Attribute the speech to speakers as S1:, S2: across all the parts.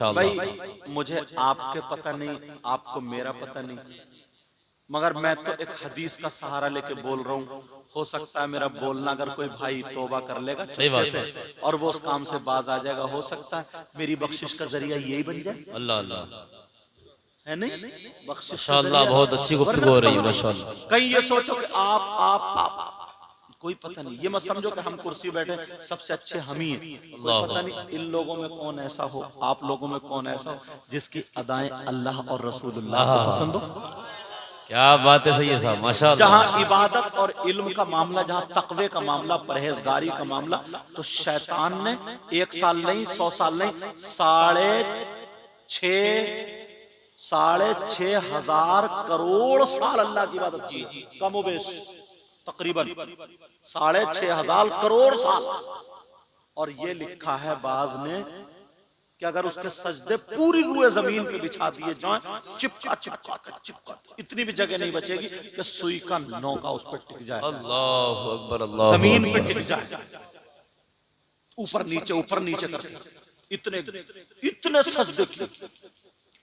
S1: भाई मुझे आपके पता नहीं, आपको मेरा पता नहीं, मगर मैं तो एक हदीस का सहारा लेके बोल रहा हूँ। हो सकता है मेरा बोलना अगर कोई भाई तौबा कर लेगा चुपके से और वो उस काम से बाज आ जाएगा, हो सकता है मेरी बख्शिश का जरिया यही बन जाए।
S2: अल्लाह अल्लाह,
S1: है नहीं, बख्शिश का
S2: माशाअल्लाह,
S1: जरिया।
S2: बहुत अच्छी
S1: वरना
S2: गुफ्तगू हो रही है माशाअल्लाह।
S1: कहीं ये सोचो कि आप कोई पता नहीं, ये मत समझो कि हम कुर्सी बैठे सबसे अच्छे हम ही हैं। कोई
S2: अल्लाह
S1: पता नहीं इन लोगों में कौन ऐसा हो, आप लोगों में कौन ऐसा हो जिसकी अदाएं अल्लाह और रसूलुल्लाह को पसंद हो।
S2: क्या बात है, सही है साहब,
S1: जहां
S2: माशाअल्लाह।
S1: इबादत और इल्म का मामला, जहां तकवे का मामला, परहेजगारी का मामला, तो शैतान ने 1 साल नहीं, 100 साल नहीं, साढ़े छह हजार करोड़ साल अल्लाह की इबादत की, कमोबेश तकरीबन 6,500 करोड़ साल। और ये लिखा है बाज ने कि अगर उसके सजदे पूरी रूए जमीन पे बिछा दिए जाएं, चिपका चिपका चिपका, इतनी भी जगह नहीं बचेगी कि सुई का नौका उस पर टिक जाए,
S2: अल्लाह अकबर, अल्लाह
S1: जमीन पे
S2: अकबर।
S1: टिक जाए, ऊपर नीचे करके इतने इतने सजदे किए।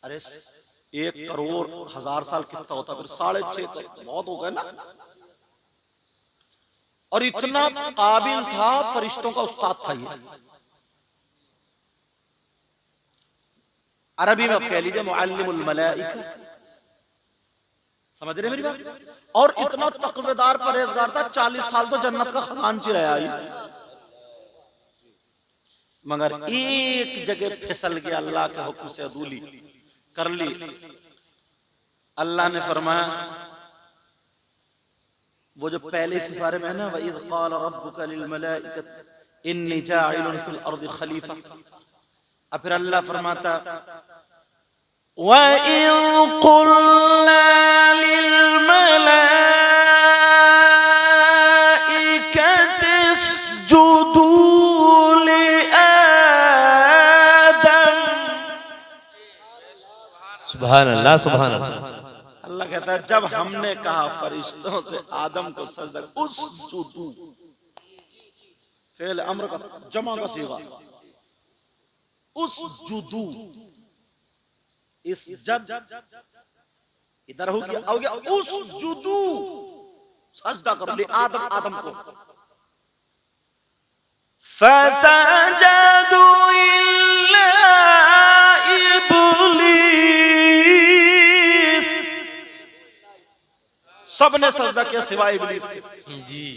S1: अरे 1 करोड़ 1,000 साल कितना होता, फिर 6.5 करोड़ बहुत हो गए ना। और इतना काबिल था, फरिश्तों का उस्ताद था ये। अरबी में आप कह लीजिए मुअल्लिमुल मलाइका, समझ रहे मेरी बात। और इतना तकवेदार परहेजगार था, 40 साल तो जन्नत का खजानची रहा ही, मगर एक जगह फिसल गया, अल्लाह के हुक्म से अदूली कर ली। अल्लाह ने फरमाया, वो जो पहले सिपारे में है ना, वइज़ क़ाल रब्बुका लिल मलाइकति इन्नी जाइलुन फिल अर्दि खलीफा। अब फिर अल्लाह फरमाता, वइज़ क़ुल्ना लिल मलाइकति इस्जुदू लि आदम।
S2: सुभान अल्लाह, सुभान अल्लाह।
S1: अल्लाह कहता है जब हमने कहा फरिश्तों से आदम को सजदा, उस जुदू फेल अम्र का जमा का सीगा, उस जुदू, इस जद इधर हो गया उस जुदू, सजदा करो ले आदम, आदम को। फसजदू इल्ला इब्लीस, सबने सजदा किया सिवाय इब्लीस के।
S2: जी,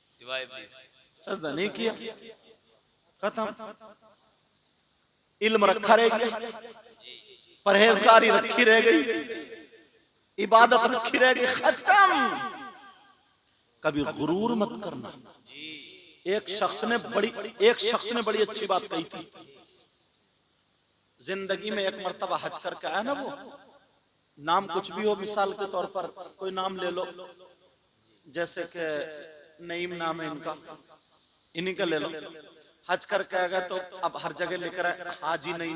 S2: सिवाय इब्लीस
S1: सजदा नहीं किया, खत्म। इल्म रखा रह गया, परहेजगारी रखी रह गई, इबादत रखी रह गई, खत्म। कभी गुरूर मत करना। एक शख्स ने बड़ी अच्छी बात कही थी। जिंदगी में एक मर्तबा हज करके आया ना, वो नाम कुछ भी हो, मिसाल के तौर पर कोई नाम ले लो, जैसे कि नईम नाम है इनका, इन्हीं का ले लो। हज करके आएगा तो अब हर जगह लिख रहा है हाजी नहीं,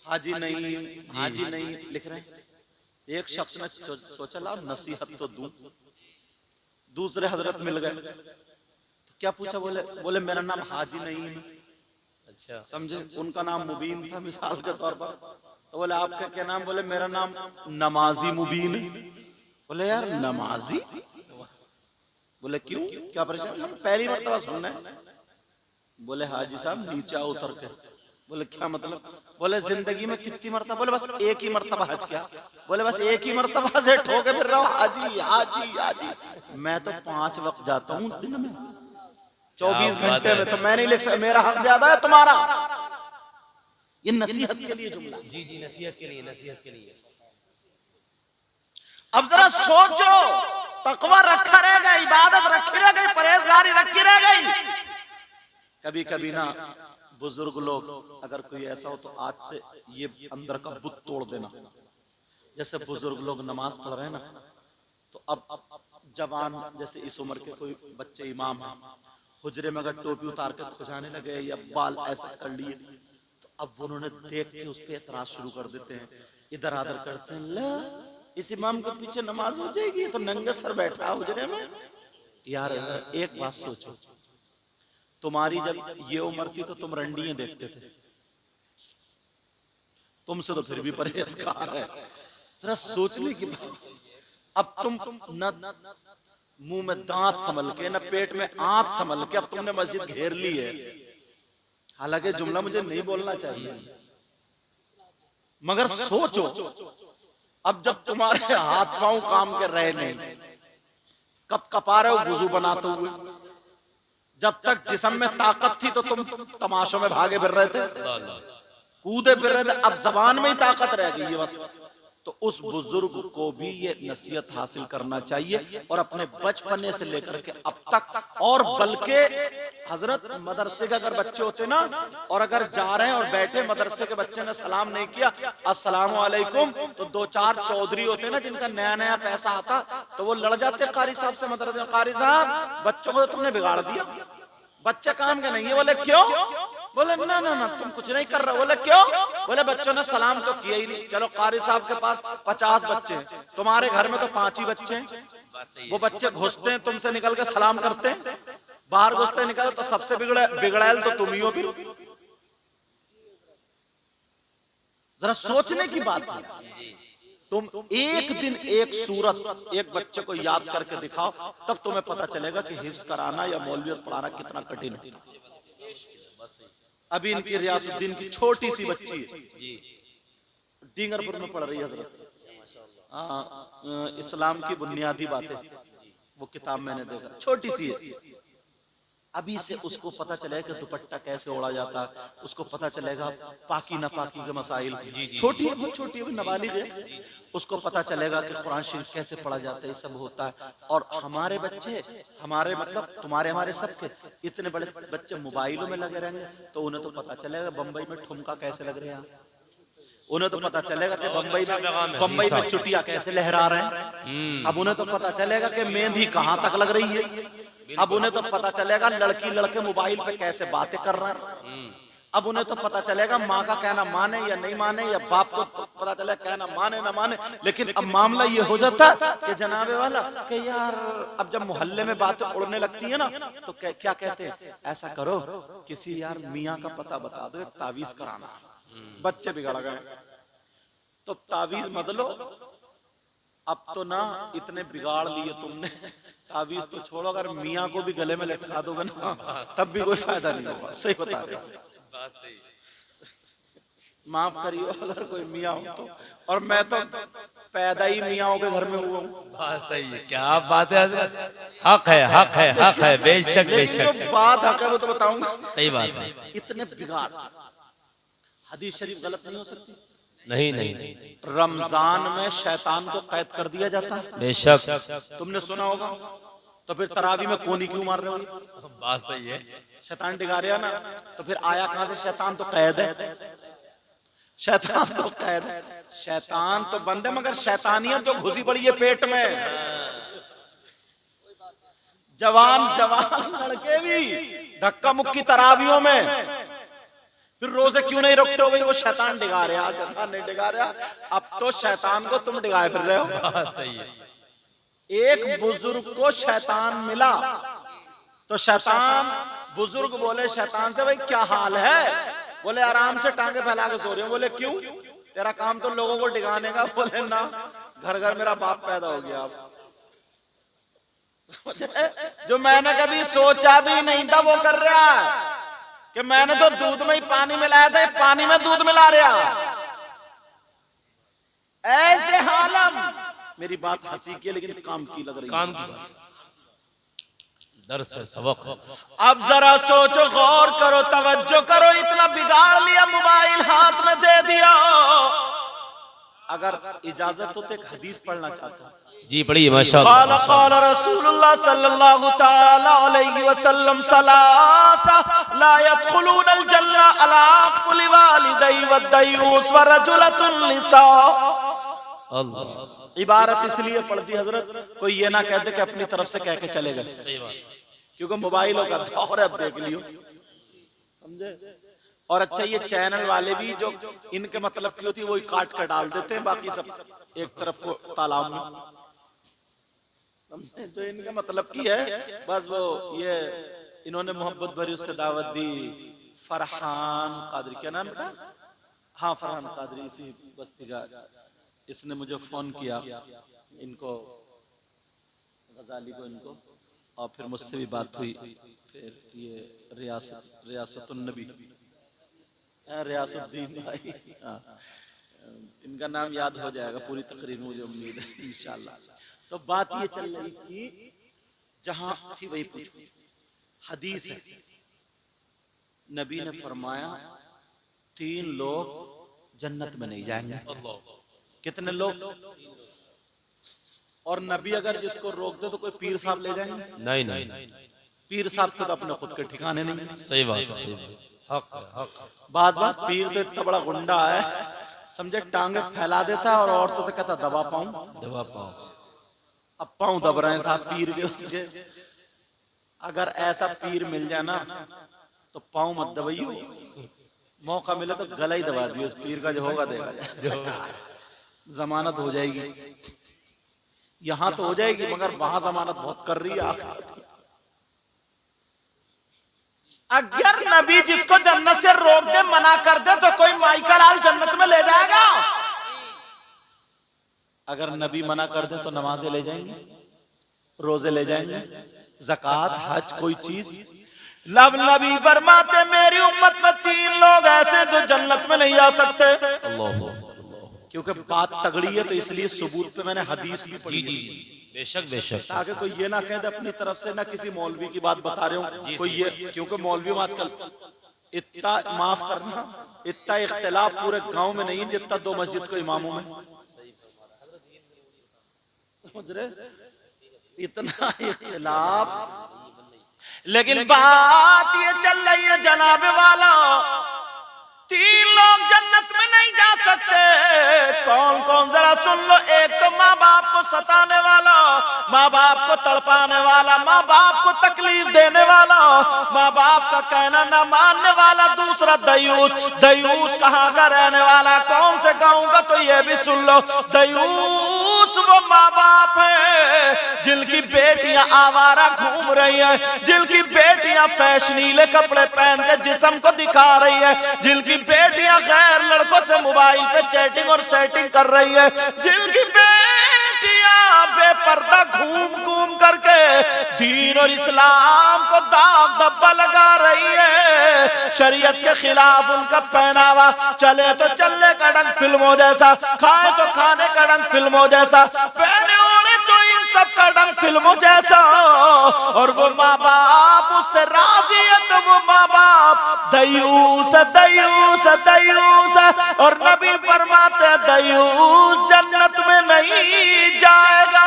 S1: हाजी नहीं, हाजी नहीं लिख रहे हैं। एक शख्स ने सोचा ला नसीहत तो दूं, दूसरे हजरत मिल गए तो क्या पूछा, बोले मेरा नाम हाजी नहीं है।
S2: अच्छा,
S1: समझे, उनका नाम मुबीन था मिसाल के तौर पर, तो बोले आपका क्या नाम, बोले मेरा नाम नमाजी मुबीन है। बोले यार नमाजी, बोले क्यों, क्या परेशान, पहली मर्तबा सुनना है। बोले हाजी साहब नीचे उतर के। बोले क्या मतलब, बोले जिंदगी में कितनी मर्तबा, बोले बस एक ही मर्तबा हज किया। बोले बस एक ही मर्तबा से ठोके फिर रहा हूं हाजी हाजी हाजी। मैं तो 5 वक्त जाता हूँ दिन में, 24 घंटे में, तो मैं नहीं लिख सकता, मेरा हक ज्यादा है तुम्हारा। ये नसीहत के लिए जुमला।
S2: जी जी, नसीहत के लिए, नसीहत के लिए।
S1: अब जरा सोचो, तकवा रखा रह गया, इबादत रखी रह गई, परहेजगारी रखी रह गई। कभी कभी ना बुजुर्ग लोग, अगर कोई ऐसा हो तो आज से ये अंदर का बुत तोड़ देना। जैसे बुजुर्ग लोग नमाज पढ़ रहे हैं ना, तो अब जवान जैसे इस उम्र के कोई बच्चे इमाम हैं, हुजरे में अगर टोपी उतार के खुजाने लगे या बाल ऐसा कर लिए, तो अब उन्होंने देख के उस पर एतराज शुरू कर देते हैं, इधर आदर करते हैं, ले इस इमाम के पीछे नमाज हो जाएगी, तो नंगे सर बैठा हुजरे में। यार एक बात सोचो, तुम्हारी जब ये उम्र थी तो तुम रंडियां देखते थे, तुमसे तो फिर भी परहेजगार है। जरा सोचने की बात। अब तुम न मुंह में दांत संभल के, न पेट में आंत संभल के, अब तुमने मस्जिद घेर ली है। हालांकि जुमला मुझे नहीं बोलना चाहिए, मगर सोचो, अब जब तुम्हारे हाथ पांव काम कर रहे नहीं, कब कपा रहे हो वुजू बनाते हुए? जब तक जिस्म में ताकत थी तो तुम तमाशों में भागे फिर रहे थे, कूदे फिर रहे थे। अब जबान में ही ताकत रह गई है बस। तो उस बुजुर्ग को भी ये नसीहत हासिल करना चाहिए, और अपने बचपने से लेकर के अब तक। और बल्कि हजरत मदरसे के अगर बच्चे होते ना, और अगर जा रहे हैं और बैठे मदरसे के बच्चे ने सलाम नहीं किया अस्सलाम वालेकुम, तो 2-4 चौधरी होते ना जिनका नया नया पैसा आता, तो वो लड़ जाते कारी साहब से मदरसे में, कारी साहब बच्चों को तो तुमने बिगाड़ दिया, बच्चे काम के नहीं है। बोले क्यों? बोले ना ना ना तुम कुछ नहीं कर रहे। बोले क्यों? बोले बच्चों ने सलाम तो किया ही नहीं। चलो कारी साहब के पास 50 बच्चे हैं, तुम्हारे घर में तो 5 ही बच्चे हैं। वो बच्चे घुसते हैं तुमसे निकल के सलाम करते हैं, बाहर घुसते निकल तो सबसे बिगड़ैल तो तुम ही हो। फिर जरा सोचने की बात है। तुम एक दिन एक सूरत एक बच्चे को याद करके दिखाओ, तब तुम्हें पता चलेगा कि हिफ्ज कराना या मौलवियत पढ़ाना कितना कठिन है। अभी इनकी रियासुद्दीन की छोटी सी बच्ची है, डींगरपुर में पढ़ रही है हजरत, इस्लाम की बुनियादी बातें, वो किताब मैंने देखा, छोटी सी है। अभी से उसको पता चलेगा कि दुपट्टा कैसे ओढ़ा जाता है, उसको पता चलेगा पाकी नापाकी के मसाइल। छोटी है, बहुत छोटी है, नाबालिग है। उसको पता चलेगा कि कुरान शरीफ कैसे पढ़ा जाता है, ये सब होता है। और हमारे बच्चे, हमारे मतलब तुम्हारे हमारे सबके इतने बड़े बच्चे मोबाइलों में लगे रहेंगे, तो उन्हें तो पता चलेगा बम्बई में ठुमका कैसे लग रहे हैं, उन्हें तो पता चलेगा कि बम्बई में चुटिया कैसे लहरा रहे हैं। अब उन्हें तो पता चलेगा कि मेहंदी कहाँ तक लग रही है। अब उन्हें तो पता चलेगा लड़की लड़के मोबाइल पे कैसे बातें कर रहे हैं। अब उन्हें तो पता चलेगा माँ का कहना माने या नहीं माने, या बाप को पता चलेगा कहना माने ना माने। लेकिन अब मामला ये हो जाता कि जनाबे वाला कि यार अब जब मोहल्ले में बातें उड़ने लगती है ना, तो क्या कहते हैं, ऐसा करो किसी यार मियाँ का पता बता दो, एक तावीज कराना। बच्चे बिगड़ गए, तो तावीज मत लो। अब तो ना इतने बिगाड़ लिए तुमने, तावीज तो छोड़ो, अगर मियाँ को भी गले में लटका दोगे ना तब भी कोई फायदा नहीं होगा। सही बता रहे हो, माफ करियो अगर कोई मियाँ हो तो, और मैं तो पैदा ही मियाँ के घर में हुआ हूँ।
S2: सही है, क्या बात है हजरत, हक है हक है हक है, बेशक बेशक,
S1: जो बात हक है वो तो बताऊंगा।
S2: सही बात है।
S1: इतने बिगाड़, हदीस शरीफ गलत नहीं हो सकती।
S2: नहीं नहीं,
S1: रमजान में शैतान को कैद कर दिया जाता है,
S2: बेशक
S1: तुमने सुना होगा। तो फिर तरावी में कोनी क्यों मार रहे हो?
S2: बात सही है।
S1: शैतान डिगा रहा ना, तो फिर आया कहां से शैतान तो कैद है, शैतान तो कैद है। शैतान तो बंद है, मगर शैतानियत जो घुसी पड़ी है पेट में। जवान जवान लड़के भी धक्का मुक्की तरावियों में, फिर रोजे क्यों नहीं रोकते हो? भाई वो शैतान डिगा रहा, शैतान नहीं डिगा रहा। अब तो शैतान को तुम डिगाए फिर रहे हो।
S2: सही है।
S1: एक बुजुर्ग को शैतान मिला, तो शैतान, बुजुर्ग बोले शैतान से, भाई क्या हाल है? बोले आराम से टांगे फैला के सो रहे हो। बोले क्यों? तेरा काम तो लोगों को डिगाने का। बोले ना, घर घर मेरा बाप पैदा हो गया। जो मैंने कभी सोचा भी नहीं था वो कर रहा है, कि मैंने तो दूध में ही पानी मिलाया था, पानी में दूध मिला रहा। ऐसे हालम, मेरी बात हंसी की लेकिन काम की लग रही है।
S2: काम की बात, दर्स है, सबक है।
S1: अब जरा सोचो, गौर करो, तवज्जो करो, इतना बिगाड़ लिया, मोबाइल हाथ में दे दिया। अगर इजाजत हो तो एक हदीस पढ़ना चाहता हूं।
S2: जी पढ़िए माशाअल्लाह।
S1: क़ाल रसूलुल्लाह सल्लल्लाहु तआला अलैहि वसल्लम सलासा ला यदखुलूनल जन्नह अला कुल्ली वालिदैहि वद्दयूस व रजुलतुन लिसा।
S2: अल्लाह,
S1: इबारत इसलिए पढ़ दी हजरत, कोई ये ना कह दे कि अपनी तरफ से कह के चले गए।
S2: सही बात,
S1: क्योंकि मोबाइलों का दौर है, अब देख लियो, समझे। और अच्छा, ये चैनल वाले भी जो इनके मतलब की होती है वही काट कर डाल देते हैं, बाकी सब एक तरफ को तालाब में, समझे। जो इनका मतलब की है बस वो ये इन्होंने मोहब्बत भरी उससे दावत दी। फरहान कादरी, क्या नाम बेटा? हाँ फरहान कादरी इसी बस्ती का, इसने मुझे फोन किया, इनको गजाली को इनको, और फिर मुझसे भी बात हुई। फिर ये रियासतुन नबी रियासुद्दीन भाई, हाँ, इनका नाम याद हो जाएगा पूरी तकरीर, मुझे उम्मीद है इंशाल्लाह। तो बात ये चल रही थी, जहां थी वही पूछो। हदीस है, नबी ने फरमाया 3 लोग जन्नत में नहीं जाएंगे। कितने लोग? और नबी अगर जिसको रोक दे तो कोई पीर साहब ले जाएंगे?
S2: नहीं,
S1: पीर साहब के तो अपने खुद के ठिकाने नहीं।
S2: सही बात है, सही बात। हक है, हक है।
S1: बात पीर तो इतना बड़ा गुंडा है, समझे, टांगे फैला देता है और औरतों से कहता दबा पाऊं। अब पाऊं दब रहे हैं साथ पीर के उसके। अगर ऐसा पीर मिल जाए ना तो पाऊं मत दबाइयो, मौका मिले तो गला ही दबा दियो, उस पीर का जो होगा देगा, जमानत हो जाएगी। यहां तो हो जाएगी मगर वहां जमानत बहुत कर रही है आखिरत। अगर नबी जिसको जन्नत से रोक दे, मना कर दे, तो कोई माई का लाल जन्नत में ले जाएगा? अगर नबी मना कर दे तो नमाजें ले जाएंगे, रोजे ले जाएंगे, ज़कात, हज, कोई चीज? लब नबी फरमाते मेरी उम्मत में 3 लोग ऐसे जो जन्नत में नहीं जा सकते। क्योंकि बात तगड़ी है तो इसलिए सबूत पे मैंने हदीस भी पढ़ी।
S2: बेशक बेशक,
S1: ताकि कोई ये ना कह दे अपनी तरफ से, ना किसी मौलवी की बात बता रहे हूँ कोई ये, क्योंकि मौलवी में आजकल इतना, माफ करना, इतना इख्तिलाफ पूरे गांव में नहीं जितना 2 मस्जिद को इमामों में, इतना इख्तिलाफ। लेकिन बात ये चल रही है जनाबे वाला, 3 लोग जन्नत में नहीं जा सकते। कौन कौन जरा सुन लो। एक तो माँ बाप को सताने वाला, माँ बाप को तड़पाने वाला, माँ बाप को तकलीफ देने वाला, माँ बाप का कहना ना मानने वाला। दूसरा दयूस। दयूस कहाँ का रहने वाला, कौन से गाँव का? तो ये भी सुन लो, दयूस वो माँ बाप है जिनकी बेटियां आवारा घूम रही हैं, जिनकी बेटियां फैशनीले कपड़े पहन के जिस्म को दिखा रही है, जिनकी बेटियां गैर लड़कों से मोबाइल पे चैटिंग और सेटिंग कर रही है, जिनकी बेटियां बेपर्दा घूम घूम करके दीन और इस्लाम को दाग धब्बा लगा रही है, शरीयत के खिलाफ उनका पहनावा, चले तो चलने का ढंग फिल्मों जैसा, खाए तो खाने का ढंग फिल्मों जैसा, पहने ओढ़े तो इन सब का ढंग फिल्मों जैसा। और वो माँ बाप उससे राजी है तो वो माँ बाप दयूस दयूस दयूस। और नबी फरमाते दयूस जन्नत में नहीं जाएगा।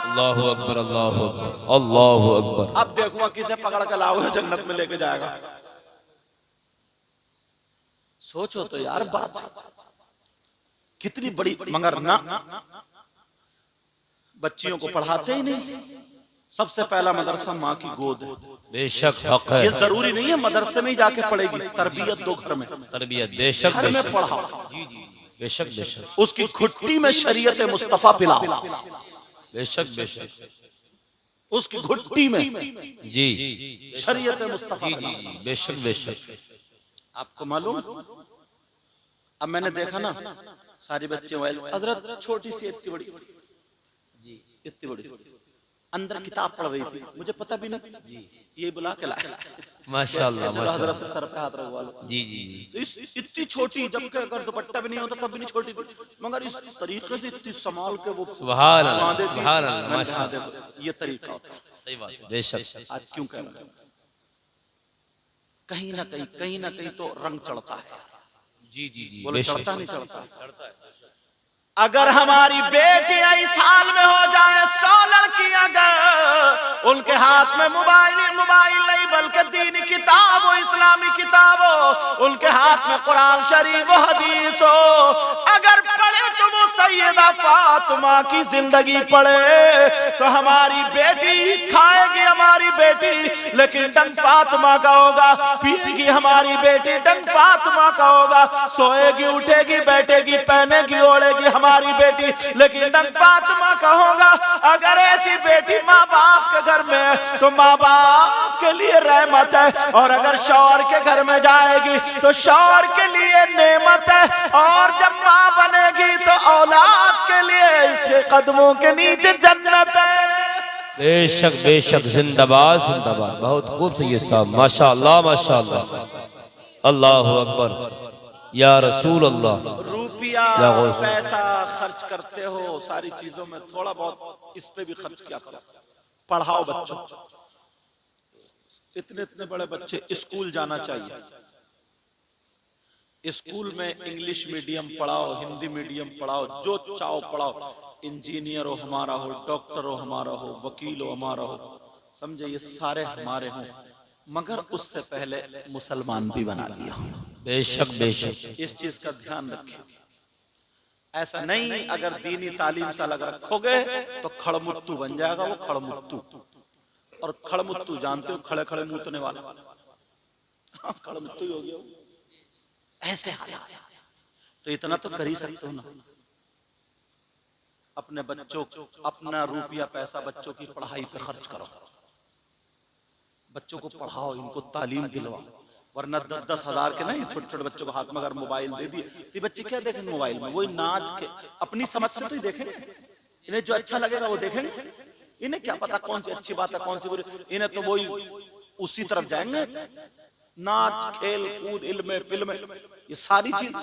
S2: अल्लाहु अकबर, अल्लाहु अकबर, अल्लाहु अकबर।
S1: अब देखो किसे पकड़ के लाओगे जन्नत में लेके जाएगा। सोचो तो यार बात कितनी बड़ी। मगर ना, बच्चियों को पढ़ाते ही नहीं। सबसे पहला मदरसा माँ की गोद है।
S2: बेशक हक है।
S1: ये जरूरी नहीं है मदरसे में ही जाके पढ़ेगी, तरबियत दो घर में।
S2: तरबियत बेशक
S1: घर में
S2: बेशक,
S1: पढ़ाओ।
S2: बेशक बेशक,
S1: उसकी घुट्टी में शरीयत मुस्तफा पिलाओ।
S2: बेशक बेशक,
S1: उसकी घुट्टी में
S2: जी
S1: शरीयत मुस्तफा
S2: जी
S1: पिलाओ।
S2: जी, बेशक बेशक।
S1: आपको मालूम, अब मैंने देखा ना सारी बच्चे हजरत छोटी सी इतनी बड़ी इतनी बड़ी अंदर किताब पढ़ रही थी, मुझे पता भी नहीं, ये बुला के लाया
S2: माशाल्लाह
S1: हजरत
S2: माशाल्लाह,
S1: से सर पे हाथ रखवा लो।
S2: जी जी जी,
S1: तो इस इतनी छोटी, जबकि अगर दुपट्टा भी नहीं होता तब भी नहीं छोटी थी, मगर इस तरीके से इतनी संभाल के वो
S2: सुभान अल्लाह,
S1: बांधे थी।
S2: सुभान अल्लाह,
S1: मैंने कहा,
S2: माशाल्लाह।
S1: देखो, ये तरीका होता है।
S2: सही बात है, बेशक।
S1: आज क्यों कह रहा हूं, कहीं ना कहीं तो रंग चढ़ता है।
S2: जी जी जी,
S1: बोले
S2: बेशक।
S1: चढ़ता नहीं चढ़ता। अगर हमारी बेटियां इस हाल में हो जाए, 100 लड़कियां अगर उनके हाथ में मोबाइल नहीं बल्कि दीनी किताब हो, इस्लामी किताब हो, उनके हाथ में कुरान शरीफ व हदीस हो, अगर पढ़े तो वो सैयदा फातिमा की जिंदगी पढ़े, तो हमारी बेटी खाएगी, हमारी बेटी लेकिन डंग फातिमा का होगा, पिएगी हमारी बेटी डंग फातिमा का होगा, सोएगी उठेगी बैठेगी पहनेगी ओढ़ेगी हमारी बेटी लेकिन डंग फातिमा का होगा। अगर ऐसी बेटी माँ बाप के घर में है तो माँ बाप के लिए रहमत है, और अगर शौहर के घर में जाएगी तो शौहर के लिए नेमत और जब माँ बनेगी तो औलाद के लिए इसके कदमों के नीचे जन्नत है।
S2: बेशक बेशक, जिंदाबाद जिंदाबाद। बहुत खूब सही साहब, माशाअल्लाह माशाअल्लाह। अल्लाह अकबर या रसूल अल्लाह।
S1: रुपया
S2: या गौस।
S1: पैसा खर्च करते हो सारी चीजों में, थोड़ा बहुत इस पे भी खर्च किया करो। पढ़ाओ बच्चों, इतने इतने बड़े बच्चे स्कूल जाना चाहिए। स्कूल में इंग्लिश मीडियम पढ़ाओ, हिंदी मीडियम पढ़ाओ, जो चाहो पढ़ाओ। इंजीनियर हो हमारा हो, डॉक्टर हो हमारा हो, वकील हो हमारा हो, समझे, ये सारे हमारे हों, मगर उससे पहले मुसलमान भी बना दिया।
S2: बेशक बेशक,
S1: इस चीज का ध्यान रखिए। ऐसा नहीं अगर दीनी तालीम से अलग रखोगे तो खड़मुत्तू बन जाएगा वो, खड़मुत्तू। और खड़मुत्तू जानते हो, खड़े खड़े मूतने वाला, हाँ, खड़मुत्तू ही हो गया वो। ऐसे हालात, तो इतना तो कर ही सकते हो ना, अपने बच्चों, अपना रुपया पैसा बच्चों की पढ़ाई पे खर्च करो, बच्चों को पढ़ाओ, इनको तालीम दिलवाओ। वरना 10-10 हजार के नहीं, छोटे छोटे बच्चों को हाथ में अगर मोबाइल दे दिए तो बच्चे क्या देखेंगे मोबाइल में? वही नाच के अपनी समझ से तो ही देखेंगे, इन्हें जो अच्छा लगेगा वो देखेंगे। इन्हें क्या पता कौन सी अच्छी बात है कौन सी बुरी, इन्हें तो वही उसी तरफ जाएंगे। नाच खेल कूद इल्म फिल्म ये सारी चीज